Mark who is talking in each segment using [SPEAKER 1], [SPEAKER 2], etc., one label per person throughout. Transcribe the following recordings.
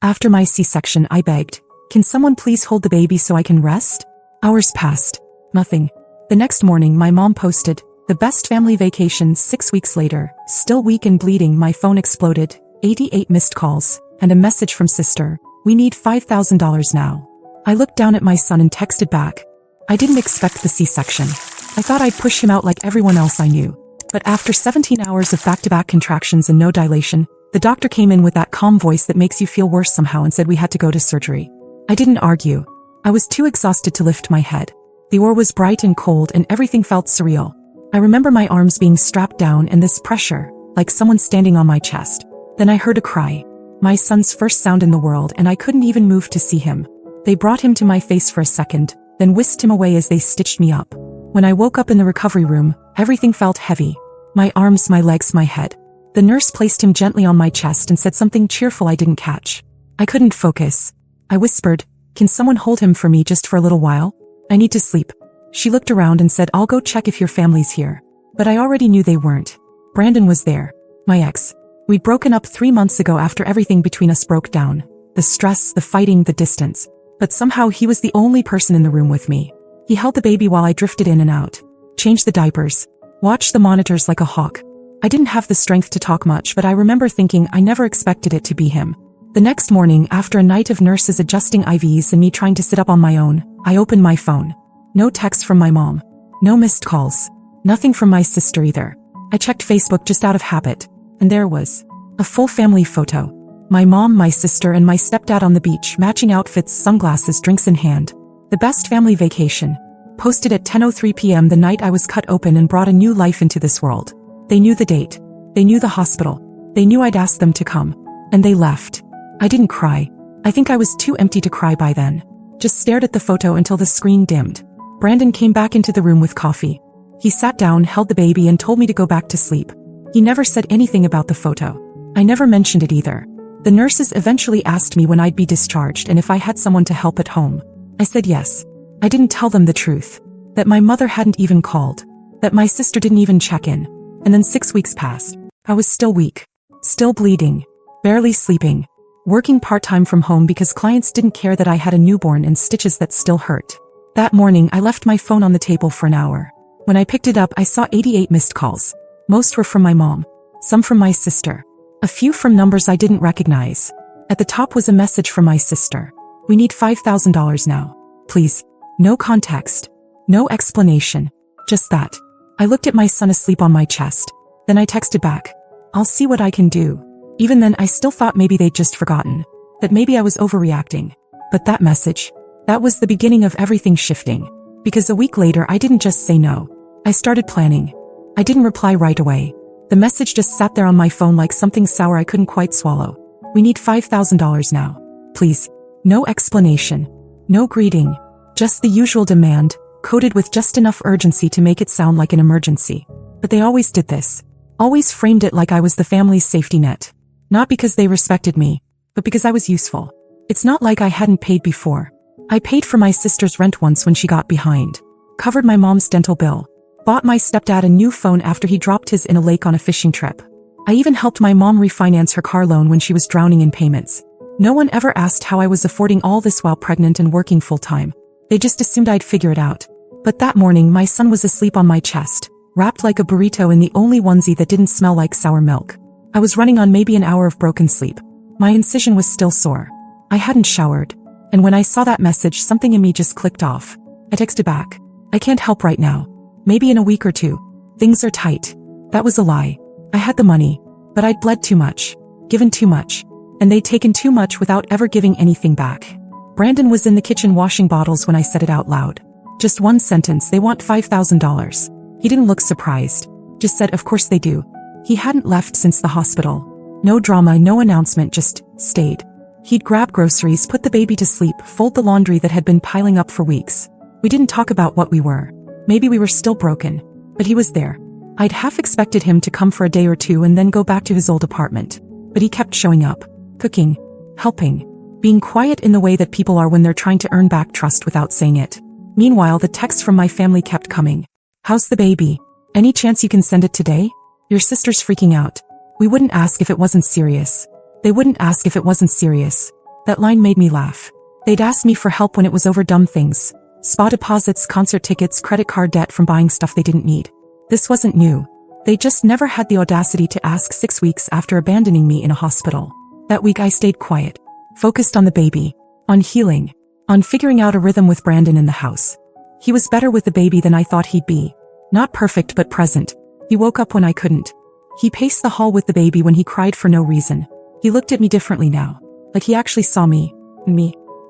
[SPEAKER 1] After my C-section, I begged, "Can someone please hold the baby so I can rest?" Hours passed. Nothing. The next morning, my mom posted, "The best family vacation." 6 weeks later, still weak and bleeding, my phone exploded, 88 missed calls, and a message from sister, "We need $5,000 now." I looked down at my son and texted back. I didn't expect the C-section. I thought I'd push him out like everyone else I knew. But after 17 hours of back-to-back contractions and no dilation, the doctor came in with that calm voice that makes you feel worse somehow and said we had to go to surgery. I didn't argue. I was too exhausted to lift my head. The OR was bright and cold and everything felt surreal. I remember my arms being strapped down and this pressure, like someone standing on my chest. Then I heard a cry. My son's first sound in the world, and I couldn't even move to see him. They brought him to my face for a second, then whisked him away as they stitched me up. When I woke up in the recovery room, everything felt heavy. My arms, my legs, my head. The nurse placed him gently on my chest and said something cheerful I didn't catch. I couldn't focus. I whispered, "Can someone hold him for me just for a little while? I need to sleep." She looked around and said, "I'll go check if your family's here." But I already knew they weren't. Brandon was there. My ex. We'd broken up 3 months ago after everything between us broke down. The stress, the fighting, the distance. But somehow he was the only person in the room with me. He held the baby while I drifted in and out. Changed the diapers. Watched the monitors like a hawk. I didn't have the strength to talk much, but I remember thinking I never expected it to be him. The next morning, after a night of nurses adjusting IVs and me trying to sit up on my own, I opened my phone. No text from my mom. No missed calls. Nothing from my sister either. I checked Facebook just out of habit, and there was a full family photo. My mom, my sister, and my stepdad on the beach, matching outfits, sunglasses, drinks in hand. The best family vacation. Posted at 10:03 p.m. the night I was cut open and brought a new life into this world. They knew the date. They knew the hospital. They knew I'd asked them to come. And they left. I didn't cry. I think I was too empty to cry by then. Just stared at the photo until the screen dimmed. Brandon came back into the room with coffee. He sat down, held the baby, and told me to go back to sleep. He never said anything about the photo. I never mentioned it either. The nurses eventually asked me when I'd be discharged and if I had someone to help at home. I said yes. I didn't tell them the truth. That my mother hadn't even called. That my sister didn't even check in. And then 6 weeks passed. I was still weak. Still bleeding. Barely sleeping. Working part-time from home because clients didn't care that I had a newborn and stitches that still hurt. That morning, I left my phone on the table for an hour. When I picked it up, I saw 88 missed calls. Most were from my mom. Some from my sister. A few from numbers I didn't recognize. At the top was a message from my sister. "We need $5,000 now. Please." No context. No explanation. Just that. I looked at my son asleep on my chest. Then I texted back, "I'll see what I can do." Even then, I still thought maybe they'd just forgotten. That maybe I was overreacting. But that message, that was the beginning of everything shifting. Because a week later, I didn't just say no. I started planning. I didn't reply right away. The message just sat there on my phone like something sour I couldn't quite swallow. "We need $5,000 now. Please." No explanation. No greeting. Just the usual demand, coded with just enough urgency to make it sound like an emergency. But they always did this. Always framed it like I was the family's safety net. Not because they respected me, but because I was useful. It's not like I hadn't paid before. I paid for my sister's rent once when she got behind. Covered my mom's dental bill. Bought my stepdad a new phone after he dropped his in a lake on a fishing trip. I even helped my mom refinance her car loan when she was drowning in payments. No one ever asked how I was affording all this while pregnant and working full-time. They just assumed I'd figure it out. But that morning, my son was asleep on my chest, wrapped like a burrito in the only onesie that didn't smell like sour milk. I was running on maybe an hour of broken sleep. My incision was still sore. I hadn't showered. And when I saw that message, something in me just clicked off. I texted back, "I can't help right now. Maybe in a week or two. Things are tight." That was a lie. I had the money. But I'd bled too much. Given too much. And they'd taken too much without ever giving anything back. Brandon was in the kitchen washing bottles when I said it out loud. Just one sentence, "They want $5,000. He didn't look surprised. Just said, "Of course they do." He hadn't left since the hospital. No drama, no announcement, just stayed. He'd grab groceries, put the baby to sleep, fold the laundry that had been piling up for weeks. We didn't talk about what we were. Maybe we were still broken. But he was there. I'd half expected him to come for a day or two and then go back to his old apartment. But he kept showing up. Cooking. Helping. Being quiet in the way that people are when they're trying to earn back trust without saying it. Meanwhile, the texts from my family kept coming. "How's the baby? Any chance you can send it today? Your sister's freaking out." We wouldn't ask if it wasn't serious. They wouldn't ask if it wasn't serious. That line made me laugh. They'd ask me for help when it was over dumb things. Spa deposits, concert tickets, credit card debt from buying stuff they didn't need. This wasn't new. They just never had the audacity to ask 6 weeks after abandoning me in a hospital. That week I stayed quiet, focused on the baby, on healing, on figuring out a rhythm with Brandon in the house. He was better with the baby than I thought he'd be. Not perfect but present. He woke up when I couldn't. He paced the hall with the baby when he cried for no reason. He looked at me differently now, like he actually saw me.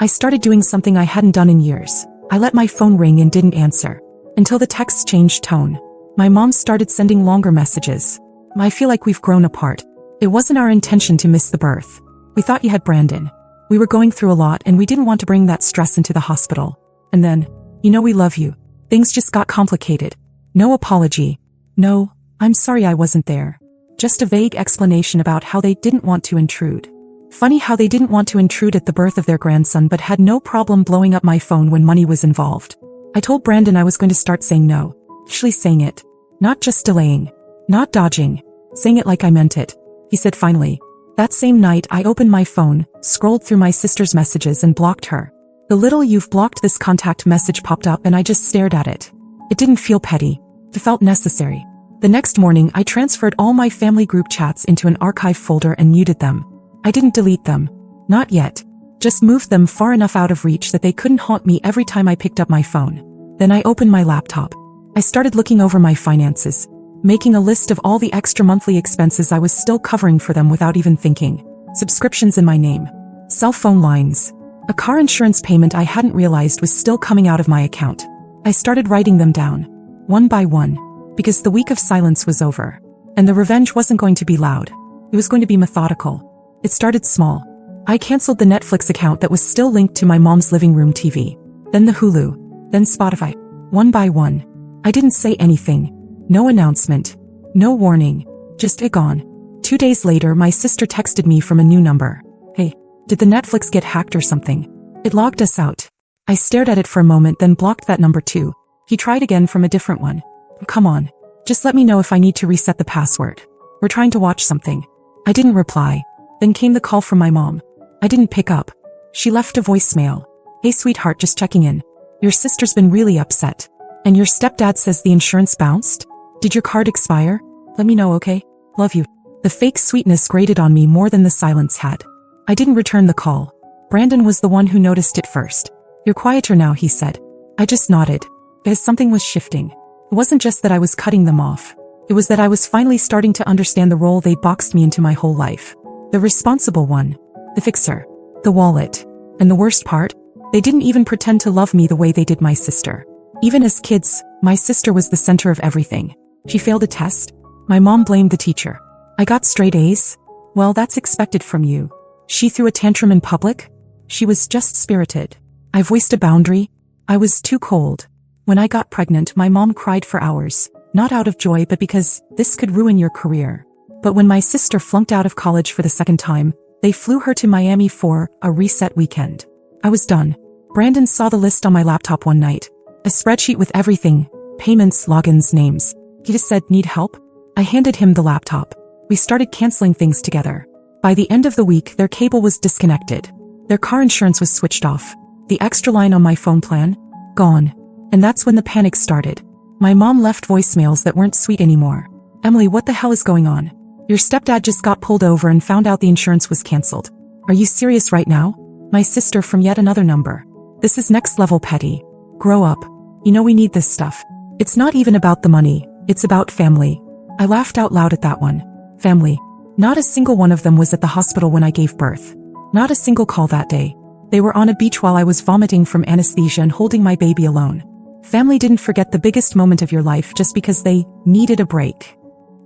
[SPEAKER 1] I started doing something I hadn't done in years. I let my phone ring and didn't answer. Until the texts changed tone. My mom started sending longer messages. I feel like we've grown apart. It wasn't our intention to miss the birth. We thought you had Brandon. We were going through a lot and we didn't want to bring that stress into the hospital. And then, we love you. Things just got complicated. No apology. No, I'm sorry I wasn't there. Just a vague explanation about how they didn't want to intrude. Funny how they didn't want to intrude at the birth of their grandson but had no problem blowing up my phone when money was involved. I told Brandon I was going to start saying no. Actually saying it. Not just delaying. Not dodging. Saying it like I meant it. He said finally. That same night I opened my phone, scrolled through my sister's messages and blocked her. The little "you've blocked this contact" message popped up and I just stared at it. It didn't feel petty. It felt necessary. The next morning I transferred all my family group chats into an archive folder and muted them. I didn't delete them. Not yet. Just moved them far enough out of reach that they couldn't haunt me every time I picked up my phone. Then I opened my laptop. I started looking over my finances, making a list of all the extra monthly expenses I was still covering for them without even thinking. Subscriptions in my name. Cell phone lines. A car insurance payment I hadn't realized was still coming out of my account. I started writing them down, one by one, because the week of silence was over. And the revenge wasn't going to be loud. It was going to be methodical. It started small. I canceled the Netflix account that was still linked to my mom's living room TV. Then the Hulu. Then Spotify. One by one. I didn't say anything. No announcement. No warning. Just gone. 2 days later, my sister texted me from a new number. Hey, did the Netflix get hacked or something? It logged us out. I stared at it for a moment then blocked that number too. He tried again from a different one. Come on. Just let me know if I need to reset the password. We're trying to watch something. I didn't reply. Then came the call from my mom. I didn't pick up. She left a voicemail. Hey sweetheart, just checking in. Your sister's been really upset. And your stepdad says the insurance bounced? Did your card expire? Let me know, okay? Love you. The fake sweetness grated on me more than the silence had. I didn't return the call. Brandon was the one who noticed it first. You're quieter now, he said. I just nodded. Because something was shifting. It wasn't just that I was cutting them off. It was that I was finally starting to understand the role they'd boxed me into my whole life. The responsible one. The fixer. The wallet. And the worst part? They didn't even pretend to love me the way they did my sister. Even as kids, my sister was the center of everything. She failed a test. My mom blamed the teacher. I got straight A's. Well, that's expected from you. She threw a tantrum in public. She was just spirited. I voiced a boundary. I was too cold. When I got pregnant, my mom cried for hours. Not out of joy but because this could ruin your career. But when my sister flunked out of college for the second time, they flew her to Miami for a reset weekend. I was done. Brandon saw the list on my laptop one night. A spreadsheet with everything. Payments, logins, names. He just said, need help? I handed him the laptop. We started canceling things together. By the end of the week, their cable was disconnected. Their car insurance was switched off. The extra line on my phone plan? Gone. And that's when the panic started. My mom left voicemails that weren't sweet anymore. Emily, what the hell is going on? Your stepdad just got pulled over and found out the insurance was canceled. Are you serious right now? My sister from yet another number. This is next level petty. Grow up. We need this stuff. It's not even about the money. It's about family. I laughed out loud at that one. Family. Not a single one of them was at the hospital when I gave birth. Not a single call that day. They were on a beach while I was vomiting from anesthesia and holding my baby alone. Family didn't forget the biggest moment of your life just because they needed a break.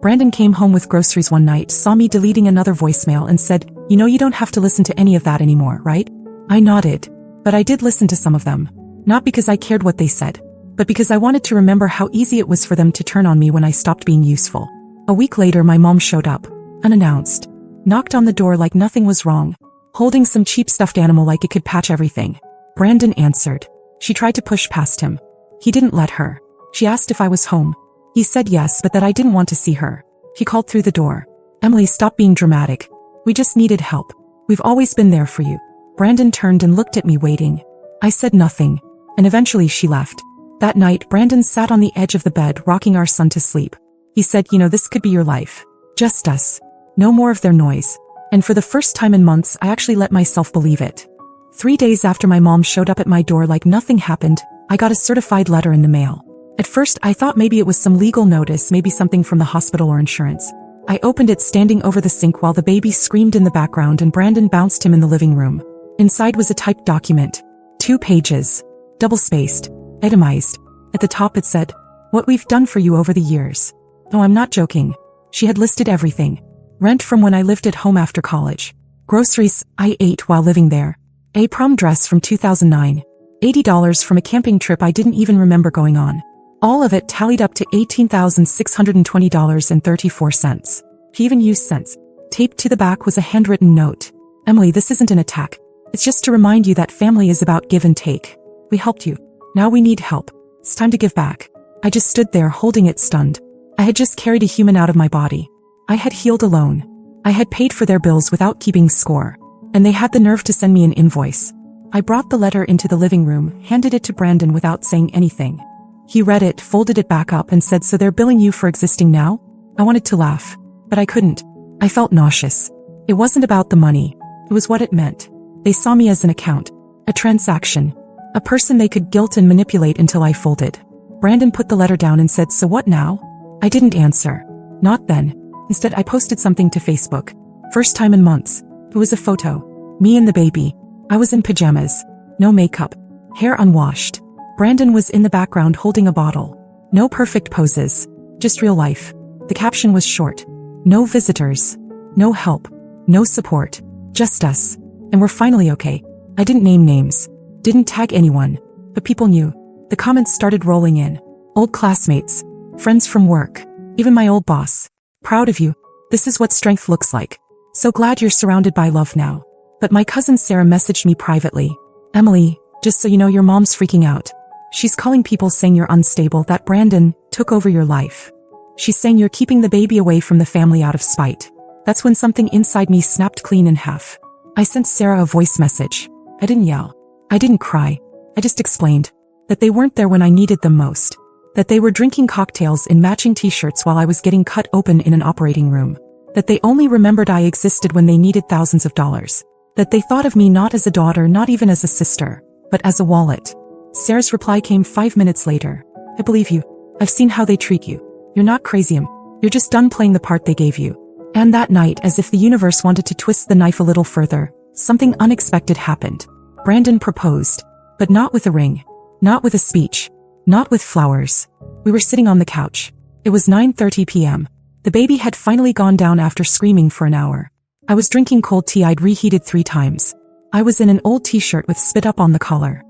[SPEAKER 1] Brandon came home with groceries one night, saw me deleting another voicemail and said, you don't have to listen to any of that anymore, right? I nodded. But I did listen to some of them. Not because I cared what they said, but because I wanted to remember how easy it was for them to turn on me when I stopped being useful. A week later, my mom showed up, unannounced. Knocked on the door like nothing was wrong, holding some cheap stuffed animal like it could patch everything. Brandon answered. She tried to push past him. He didn't let her. She asked if I was home. He said yes, but that I didn't want to see her. He called through the door. Emily, stop being dramatic. We just needed help. We've always been there for you. Brandon turned and looked at me waiting. I said nothing, and eventually she left. That night, Brandon sat on the edge of the bed rocking our son to sleep. He said, this could be your life. Just us. No more of their noise. And for the first time in months, I actually let myself believe it. 3 days after my mom showed up at my door like nothing happened, I got a certified letter in the mail. At first, I thought maybe it was some legal notice, maybe something from the hospital or insurance. I opened it standing over the sink while the baby screamed in the background and Brandon bounced him in the living room. Inside was a typed document. 2 pages. Double-spaced. Itemized. At the top it said, "What we've done for you over the years." No, I'm not joking. She had listed everything. Rent from when I lived at home after college. Groceries I ate while living there. A prom dress from 2009. $80 from a camping trip I didn't even remember going on. All of it tallied up to $18,620.34. He even used cents. Taped to the back was a handwritten note. "Emily, this isn't an attack. It's just to remind you that family is about give and take. We helped you. Now we need help. It's time to give back." I just stood there holding it stunned. I had just carried a human out of my body. I had healed alone. I had paid for their bills without keeping score. And they had the nerve to send me an invoice. I brought the letter into the living room, handed it to Brandon without saying anything. He read it, folded it back up and said, "So they're billing you for existing now?" I wanted to laugh, but I couldn't. I felt nauseous. It wasn't about the money. It was what it meant. They saw me as an account, a transaction, a person they could guilt and manipulate until I folded. Brandon put the letter down and said, "So what now?" I didn't answer. Not then. Instead, I posted something to Facebook. First time in months. It was a photo. Me and the baby. I was in pajamas. No makeup. Hair unwashed. Brandon was in the background holding a bottle. No perfect poses. Just real life. The caption was short. No visitors. No help. No support. Just us. And we're finally okay. I didn't name names. Didn't tag anyone. But people knew. The comments started rolling in. Old classmates. Friends from work. Even my old boss. "Proud of you. This is what strength looks like. So glad you're surrounded by love now." But my cousin Sarah messaged me privately. "Emily, just so you know, your mom's freaking out. She's calling people saying you're unstable, that Brandon took over your life. She's saying you're keeping the baby away from the family out of spite." That's when something inside me snapped clean in half. I sent Sarah a voice message. I didn't yell. I didn't cry. I just explained that they weren't there when I needed them most. That they were drinking cocktails in matching t-shirts while I was getting cut open in an operating room. That they only remembered I existed when they needed thousands of dollars. That they thought of me not as a daughter, not even as a sister, but as a wallet. Sarah's reply came 5 minutes later. "I believe you. I've seen how they treat you. You're not crazy, you're just done playing the part they gave you." And that night, as if the universe wanted to twist the knife a little further, something unexpected happened. Brandon proposed. But not with a ring. Not with a speech. Not with flowers. We were sitting on the couch. It was 9:30 p.m. The baby had finally gone down after screaming for an hour. I was drinking cold tea I'd reheated 3 times. I was in an old t-shirt with spit up on the collar.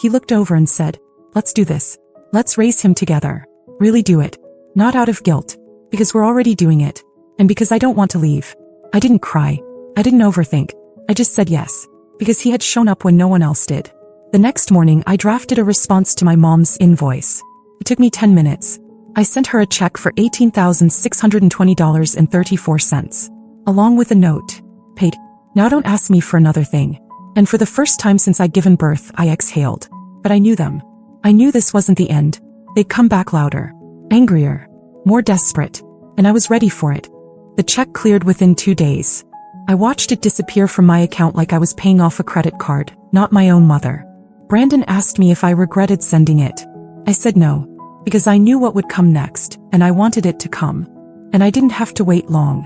[SPEAKER 1] He looked over and said, "Let's do this. Let's raise him together. Really do it. Not out of guilt. Because we're already doing it. And because I don't want to leave." I didn't cry. I didn't overthink. I just said yes. Because he had shown up when no one else did. The next morning, I drafted a response to my mom's invoice. It took me 10 minutes. I sent her a check for $18,620.34. Along with a note. "Paid. Now don't ask me for another thing." And for the first time since I'd given birth, I exhaled. But I knew them. I knew this wasn't the end. They'd come back louder. Angrier. More desperate. And I was ready for it. The check cleared within 2 days. I watched it disappear from my account like I was paying off a credit card, not my own mother. Brandon asked me if I regretted sending it. I said no. Because I knew what would come next, and I wanted it to come. And I didn't have to wait long.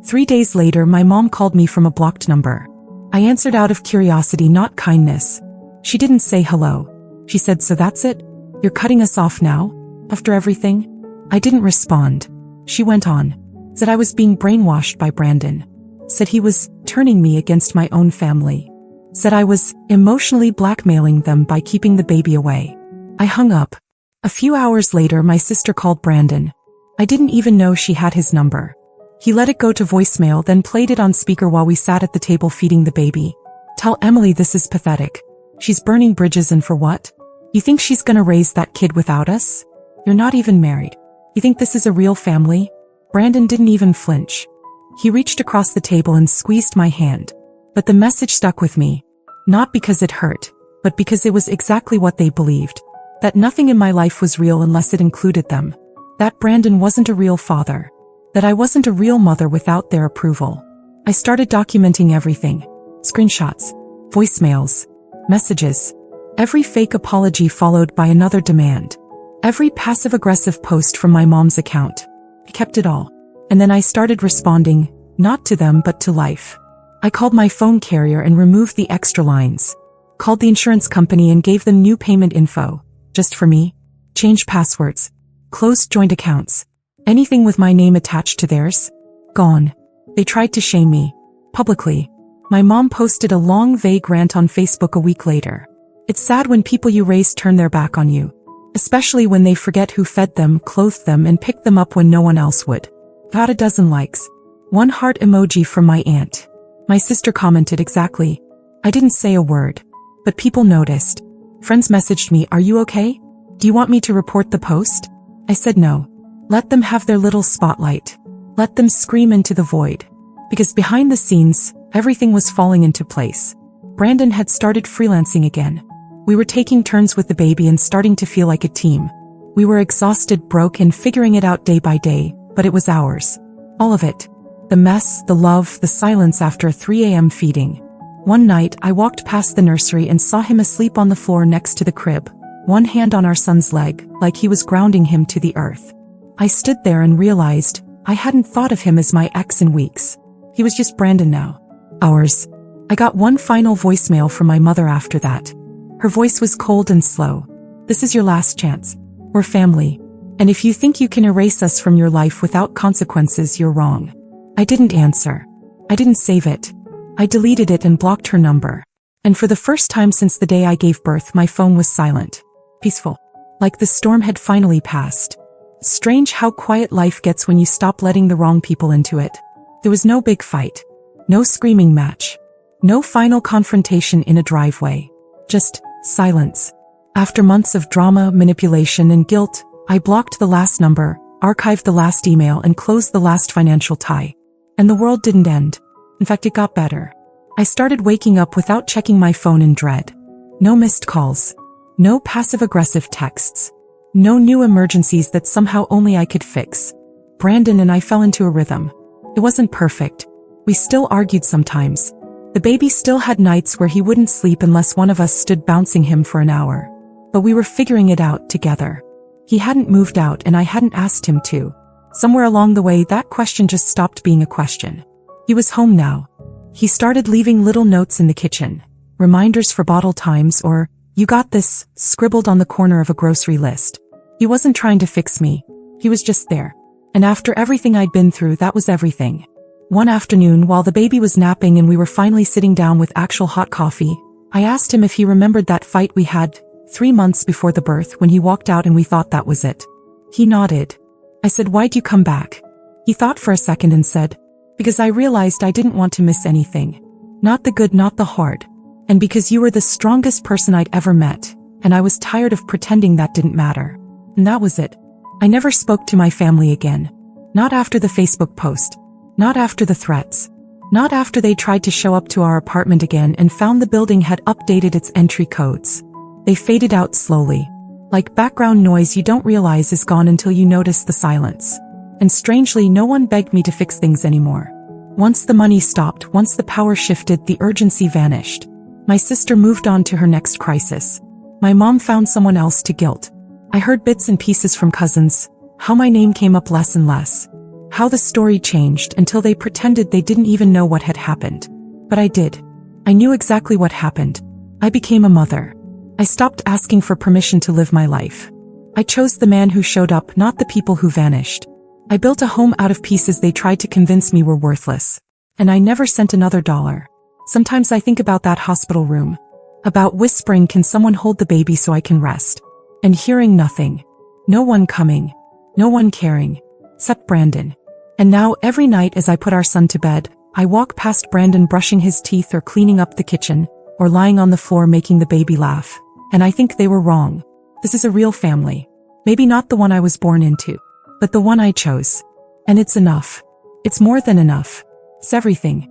[SPEAKER 1] 3 days later, my mom called me from a blocked number. I answered out of curiosity, not kindness. She didn't say hello. She said, "So that's it? You're cutting us off now? After everything?" I didn't respond. She went on. Said I was being brainwashed by Brandon. Said he was turning me against my own family. Said I was emotionally blackmailing them by keeping the baby away. I hung up. A few hours later, my sister called Brandon. I didn't even know she had his number. He let it go to voicemail, then played it on speaker while we sat at the table feeding the baby. "Tell Emily this is pathetic. She's burning bridges, and for what? You think she's gonna raise that kid without us? You're not even married. You think this is a real family?" Brandon didn't even flinch. He reached across the table and squeezed my hand. But the message stuck with me. Not because it hurt, but because it was exactly what they believed. That nothing in my life was real unless it included them. That Brandon wasn't a real father. That I wasn't a real mother without their approval. I started documenting everything. Screenshots, voicemails, messages. Every fake apology followed by another demand. Every passive-aggressive post from my mom's account. I kept it all. And then I started responding, not to them but to life. I called my phone carrier and removed the extra lines. Called the insurance company and gave them new payment info. Just for me. Changed passwords. Closed joint accounts. Anything with my name attached to theirs. Gone. They tried to shame me. Publicly. My mom posted a long vague rant on Facebook a week later. It's sad when people you raise turn their back on you. Especially when they forget who fed them, clothed them, and picked them up when no one else would. Got a dozen likes. 1 heart emoji from my aunt. My sister commented exactly. I didn't say a word. But people noticed. Friends messaged me, "Are you okay? Do you want me to report the post?" I said no. Let them have their little spotlight. Let them scream into the void. Because behind the scenes, everything was falling into place. Brandon had started freelancing again. We were taking turns with the baby and starting to feel like a team. We were exhausted, broke, and figuring it out day by day, but it was ours. All of it. The mess, the love, the silence after a 3 a.m. feeding. One night, I walked past the nursery and saw him asleep on the floor next to the crib, one hand on our son's leg, like he was grounding him to the earth. I stood there and realized I hadn't thought of him as my ex in weeks. He was just Brandon now. Ours. I got one final voicemail from my mother after that. Her voice was cold and slow. "This is your last chance. We're family. And if you think you can erase us from your life without consequences, you're wrong." I didn't answer. I didn't save it. I deleted it and blocked her number. And for the first time since the day I gave birth, my phone was silent. Peaceful. Like the storm had finally passed. Strange how quiet life gets when you stop letting the wrong people into it. There was no big fight. No screaming match. No final confrontation in a driveway. Just silence. After months of drama, manipulation, and guilt, I blocked the last number, archived the last email, and closed the last financial tie. And the world didn't end. In fact, it got better. I started waking up without checking my phone in dread. No missed calls. No passive-aggressive texts. No new emergencies that somehow only I could fix. Brandon and I fell into a rhythm. It wasn't perfect. We still argued sometimes. The baby still had nights where he wouldn't sleep unless one of us stood bouncing him for an hour. But we were figuring it out together. He hadn't moved out and I hadn't asked him to. Somewhere along the way, that question just stopped being a question. He was home now. He started leaving little notes in the kitchen. Reminders for bottle times or, "You got this," scribbled on the corner of a grocery list. He wasn't trying to fix me. He was just there. And after everything I'd been through, that was everything. One afternoon, while the baby was napping and we were finally sitting down with actual hot coffee, I asked him if he remembered that fight we had 3 months before the birth when he walked out and we thought that was it. He nodded. I said, "Why'd you come back?" He thought for a second and said, "Because I realized I didn't want to miss anything. Not the good, not the hard. And because you were the strongest person I'd ever met, and I was tired of pretending that didn't matter." And that was it. I never spoke to my family again. Not after the Facebook post. Not after the threats. Not after they tried to show up to our apartment again and found the building had updated its entry codes. They faded out slowly. Like background noise you don't realize is gone until you notice the silence. And strangely, no one begged me to fix things anymore. Once the money stopped, once the power shifted, the urgency vanished. My sister moved on to her next crisis. My mom found someone else to guilt. I heard bits and pieces from cousins, how my name came up less and less. How the story changed until they pretended they didn't even know what had happened. But I did. I knew exactly what happened. I became a mother. I stopped asking for permission to live my life. I chose the man who showed up, not the people who vanished. I built a home out of pieces they tried to convince me were worthless. And I never sent another dollar. Sometimes I think about that hospital room. About whispering, "Can someone hold the baby so I can rest?" And hearing nothing. No one coming. No one caring. Except Brandon. And now every night as I put our son to bed, I walk past Brandon brushing his teeth or cleaning up the kitchen, or lying on the floor making the baby laugh. And I think they were wrong. This is a real family. Maybe not the one I was born into, but the one I chose. And it's enough. It's more than enough. It's everything.